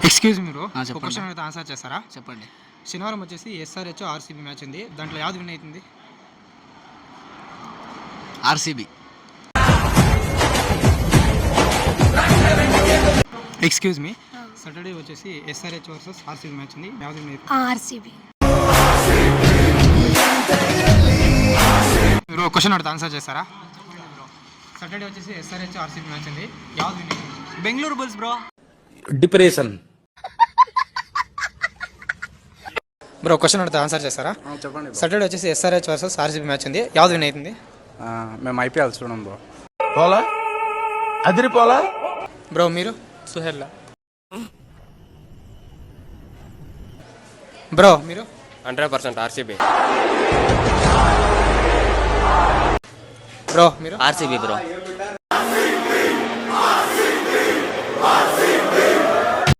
Excuse మీరు చెప్పండి. Question అయితే ఆన్సర్ చేస్తారా? చెప్పండి. శనివారం వచ్చేసి ఎస్ఆర్హెచ్ ఆర్సీబీ మ్యాచ్ ఉంది. దాంట్లో యాவது విన్ అవుతుంది? ఆర్సీబీ. ఎక్స్క్యూజ్ మీ, సాటర్డే వచ్చేసి ఎస్ఆర్హెచ్ వర్సెస్ ఆర్సీబీ మ్యాచ్ ఉంది. యాவது విన్ అవుతుంది? ఆర్సీబీ. మీరు క్వశ్చన్ అడితే ఆన్సర్ చేస్తారా? సాటర్డే వచ్చేసి ఎస్ఆర్హెచ్ ఆర్సీబీ మ్యాచ్ ఉంది. యాவது విన్ అవుతుంది? Bengaluru bulls bro. Depression. Bro question అడితే ఆన్సర్ చేస్తారా? చెప్పండి. సాటర్డే వచ్చేసి ఎస్ఆర్హెచ్ వర్సెస్ ఆర్సీబీ మ్యాచ్ ఉంది. యాவது విన్ అవుతుంది? మేము ఐపీఎల్ చూడం బ్రో. పోలా అదిరిపోలా. బ్రో మీరు? సుహెల్. బ్రో మీరు? 100% ఆర్సీబీ. బ్రో మీరు? RCB bro.